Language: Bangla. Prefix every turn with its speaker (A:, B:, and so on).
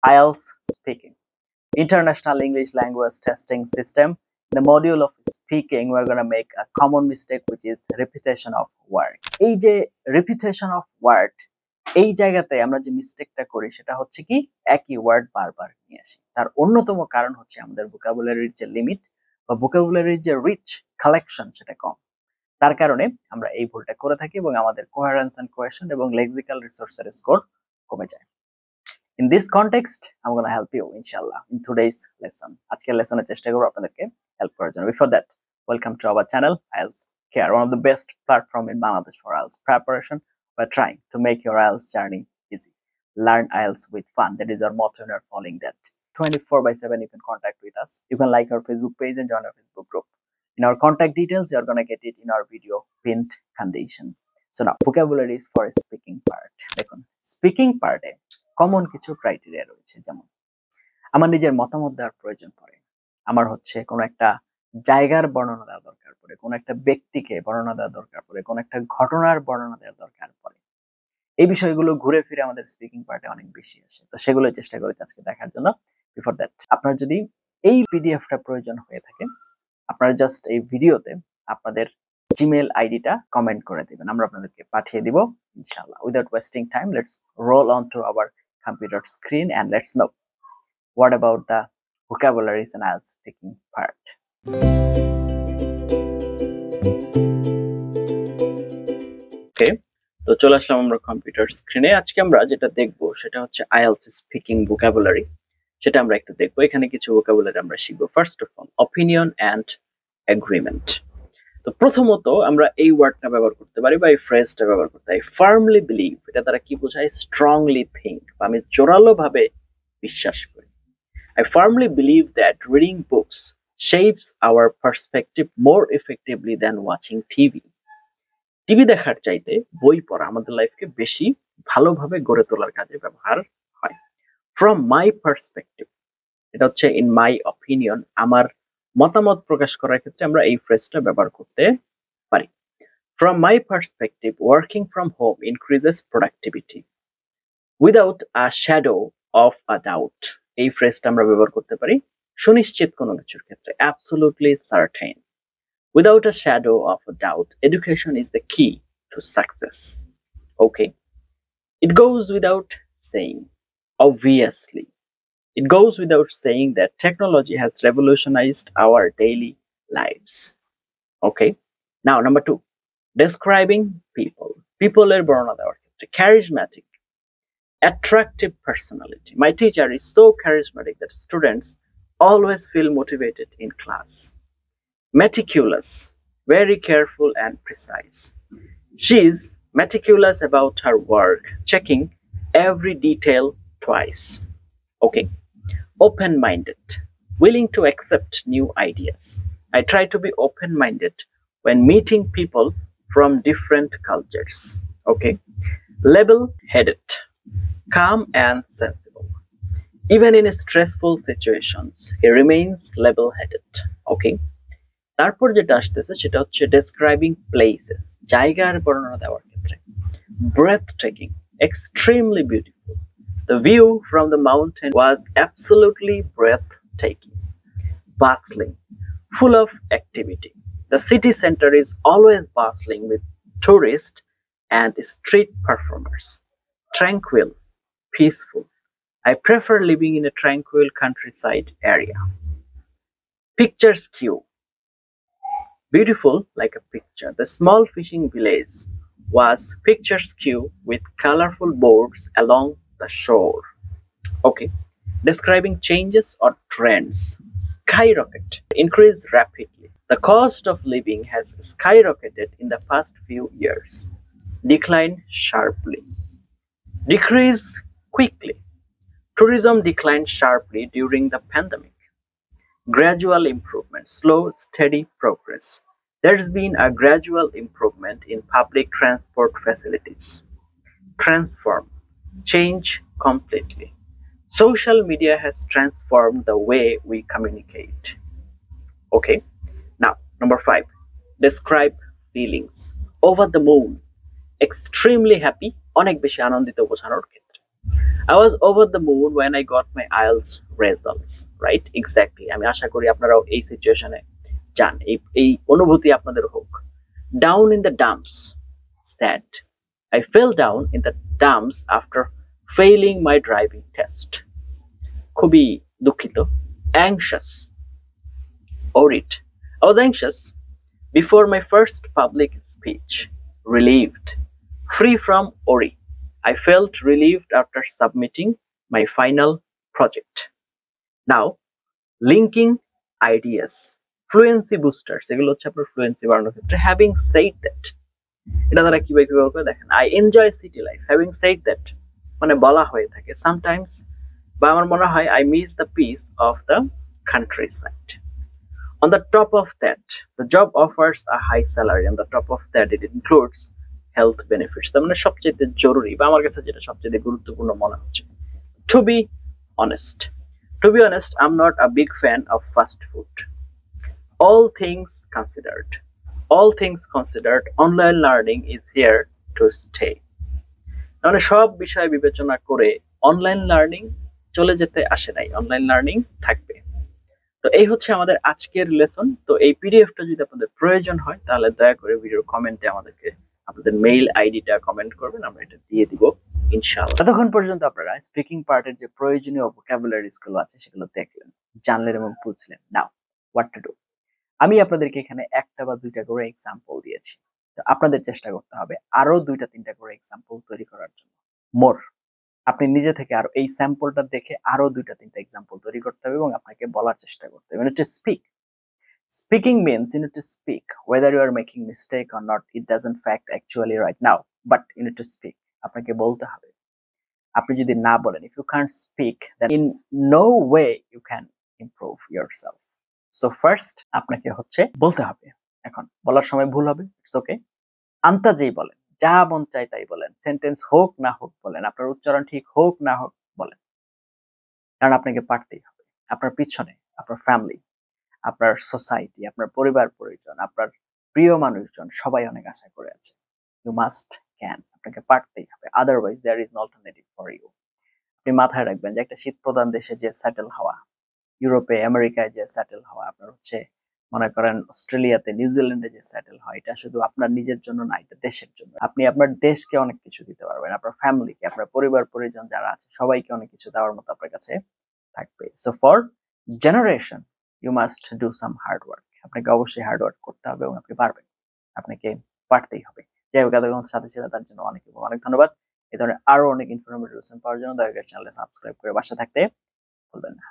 A: IELTS speaking, International English Language Testing System. In the module of speaking, we're going to make a common mistake, which is repetition of word. এই যে repetition of word, এই জায়গাতে আমরা যে মিস্টেকটা করি সেটা হচ্ছে কি একই ওয়ার্ড বারবার নিয়ে আসি। তার অন্যতম কারণ হচ্ছে আমাদের ভোকাবুলারির যে লিমিট বা ভোকাবুলারির যে রিচ কালেকশন সেটা কম। তার কারণে আমরা এই ভুলটা করে থাকি এবং আমাদের কোহেরেন্স এন্ড কোহেশন এবং লেক্সিক্যাল রিসোর্সের স্কোর কমে যায়। In this context, I'm going to help you, inshallah, in today's lesson. আজকের লেসনের চেষ্টা করব আপনাদেরকে হেল্প করার জন্য। Before that, welcome to our channel, IELTS Care, one of the best platform in Bangladesh for IELTS preparation. We're trying to make your IELTS journey easy. Learn IELTS with fun. That is our motto, and we're following that. 24/7, you can contact with us. You can like our Facebook page and join our Facebook group. In our contact details, you're going to get it in our video pinned condition. So now, vocabulary is for speaking part. দেখুন, speaking part এ কমন কিছু ক্রাইটেরিয়া রয়েছে, যেমন আমার নিজের মতামত দেওয়ার প্রয়োজন পড়ে, আমার হচ্ছে কোনো একটা জায়গার বর্ণনা দেওয়া দরকার পড়ে, কোনো একটা ব্যক্তিকে বর্ণনা দেওয়া দরকার পড়ে, কোনো একটা ঘটনার বর্ণনা দেওয়ার দরকার পড়ে। এই বিষয়গুলো ঘুরে ফিরে আমাদের স্পিকিং পার্টে অনেক বেশি আসে, তো সেগুলো চেষ্টা করেছি আজকে দেখার জন্য। বিফোর দ্যাট, আপনার যদি এই পিডিএফটা প্রয়োজন হয়ে থাকে, আপনারা জাস্ট এই ভিডিওতে আপনাদের জিমেল আইডিটা কমেন্ট করে দিবেন, আমরা আপনাদেরকে পাঠিয়ে দিব ইনশাআল্লাহ। Without wasting time, let's roll on to our computer screen and let's know what about the vocabularies and IELTS speaking part. Okay, তো চলে আসলাম আমরা কম্পিউটার স্ক্রিনে। আজকে আমরা যেটা দেখব সেটা হচ্ছে IELTS স্পিকিং ভোকাবুলারি, সেটা আমরা একটু দেখবো। এখানে কিছু ভোকাবুলারি আমরা শিখবো। First of all, opinion and agreement. তো প্রথমত আমরা এই ওয়ার্ডটা ব্যবহার করতে পারি বা এই ফ্রেজটা ব্যবহার করতে পারি, ফার্মলি বিলিভ। এটা দ্বারা কি বোঝায়? স্ট্রংলি থিঙ্ক, বা আমি জোরালো ভাবে বিশ্বাস করি। I firmly believe that reading books shapes our perspective more effectively than watching TV. TV দেখার চাইতে বই পড়া আমাদের লাইফকে বেশি ভালোভাবে গড়ে তোলার কাজে ব্যবহার হয়। From my perspective, এটা হচ্ছে in my opinion, আমার মতামত প্রকাশ করার ক্ষেত্রে আমরা এই ফ্রেজটা ব্যবহার করতে পারি। From my perspective, working from home increases productivity. Without a shadow of a doubt, এই ফ্রেজটা আমরা ব্যবহার করতে পারি সুনিশ্চিত কোনো কিছুর ক্ষেত্রে, absolutely certain. Without a shadow of a doubt, education is the key to success. Okay, it goes without saying, obviously. It goes without saying that technology has revolutionized our daily lives. Okay, now number 2, describing people. People এর বর্ণনা দেওয়ার ক্ষেত্রে, charismatic, attractive personality. My teacher is so charismatic that students always feel motivated in class. Meticulous, very careful and precise. She is meticulous about her work, checking every detail twice. Okay, open-minded, willing to accept new ideas. I try to be open-minded when meeting people from different cultures. Okay, level-headed, calm and sensible. Even in stressful situations, he remains level-headed. Okay, তারপর যেটা আসতেছে সেটা হচ্ছে describing places, জায়গার বর্ণনা দেওয়ার ক্ষেত্রে, breathtaking, extremely beautiful. The view from the mountain was absolutely breathtaking. Bustling, full of activity. The city center is always bustling with tourists and street performers. Tranquil, peaceful. I prefer living in a tranquil countryside area. Picturesque, beautiful like a picture. The small fishing village was picturesque with colorful boards along the shore. Okay, describing changes or trends, skyrocket, increase rapidly. The cost of living has skyrocketed in the past few years. Decline sharply, decrease quickly. Tourism declined sharply during the pandemic. Gradual improvement, slow, steady progress. There's been a gradual improvement in public transport facilities. Transform, change completely. Social media has transformed the way we communicate. Okay, now number 5, describe feelings. Over the moon, extremely happy, অনেক বেশি আনন্দিত বোঝানোর ক্ষেত্রে। I was over the moon when I got my IELTS results, right? Exactly. আমি আশা করি আপনারাও এই সিচুয়েশনে যান, এই অনুভূতি আপনাদের হোক। Down in the dumps, sad. I fell down in the dumps after failing my driving test. খুবই দুঃখিত। Anxious, worried. I was anxious before my first public speech. Relieved, free from worry. I felt relieved after submitting my final project. Now, linking ideas, fluency boosters, এগুলো হচ্ছে আপনার fluency বাড়ানোর ক্ষেত্রে। Having said that, এটা দ্বারা কিভাবে করে দেখেন, I enjoy city life. Having said that, মানে বলা হয়ে থাকে sometimes, বা আমার মনে হয় I miss the peace of the countryside. On the top of that, the job offers a high salary. On the top of that, it includes health benefits. তার মানে সবচেয়ে জরুরি বা আমার কাছে যেটা সবচেয়ে গুরুত্বপূর্ণ মনে হচ্ছে, to be honest, I'm not a big fan of fast food. All things considered, online learning is here to stay. মানে সব বিষয় বিবেচনা করে অনলাইন লার্নিং চলে যেতে আসে নাই, অনলাইন লার্নিং থাকবে। তো এই হচ্ছে আমাদের আজকের লেসন। তো এই পিডিএফটা যদি আপনাদের প্রয়োজন হয় তাহলে দয়া করে ভিডিওর কমেন্টে আমাদেরকে আপনাদের মেইল আইডিটা কমেন্ট করবেন, আমরা এটা দিয়ে দিব ইনশাআল্লাহ। ততক্ষণ পর্যন্ত আপনারা স্পিকিং পার্টের যে প্রয়োজনীয় ভোকাবুলারিজ গুলো আছে সেগুলো দেখলেন, জানলেন এবং বুঝলেন। Now what to do. আমি আপনাদেরকে এখানে একটা বা দুইটা করে এক্সাম্পল দিয়েছি, তো আপনাদের চেষ্টা করতে হবে আরো দুইটা তিনটা করে এক্সাম্পল তৈরি করার জন্য। মোর আপনি নিজে থেকে আরো এই স্যাম্পলটা দেখে আরো দুইটা তিনটা এক্সাম্পল তৈরি করতে হবে এবং আপনাকে বলার চেষ্টা করতে হবে। To speak, speaking means you need to speak whether you are making mistake or not, it doesn't fact actually right now, but you need to speak. আপনাকে বলতে হবে। আপনি যদি না বলেন, if you can't speak, then in no way you can improve yourself. So first আপনাকে হচ্ছে বলতে হবে। এখন বলার সময় ভুল হবে, ইটস ওকে, আন্তাজেই বলেন, যা মন চাই তাই বলেন, সেন্টেন্স হোক না হোক বলেন, আপনার উচ্চারণ ঠিক হোক না হোক বলেন, কারণ আপনাকে পারতেই হবে। আপনার পিছনে আপনার ফ্যামিলি, আপনার সোসাইটি, আপনার পরিবার পরিজন, আপনার প্রিয় মানুষজন সবাই অনেক আশা করে আছে। ইউ মাস্ট ক্যান, আপনাকে পারতেই হবে, otherwise there is no alternative for you. আপনি মাথায় রাখবেন যে একটা শীত প্রধান দেশে যে সেটেল হওয়া, ইউরোপে আমেরিকায় যে সেটেল হওয়া, আপনার হচ্ছে মনে করেন অস্ট্রেলিয়াতে নিউজিল্যান্ডে যে সেটেল হয়, এটা শুধু আপনার নিজের জন্য না, এটা দেশের জন্য। আপনি আপনার দেশকে অনেক কিছু দিতে পারবেন, আপনার ফ্যামিলিকে, আপনার পরিবার পরিজন যারা আছে সবাইকে অনেক কিছু দেওয়ার মতো আপনার কাছে থাকবে। So for generation you must do some hard work. আপনাকে অবশ্যই হার্ড ওয়ার্ক করতে হবে এবং আপনি পারবেন, আপনাকে পারতেই হবে। যাই হোক, এতক্ষণ সাথে ছিল তার জন্য অনেক অনেক ধন্যবাদ। এই ধরনের আরো অনেক ইনফরমেটিভ লেসন পাওয়ার জন্য দয়া করে চ্যানেলে সাবস্ক্রাইব করে পাশে থাকতে ভুলবেন না।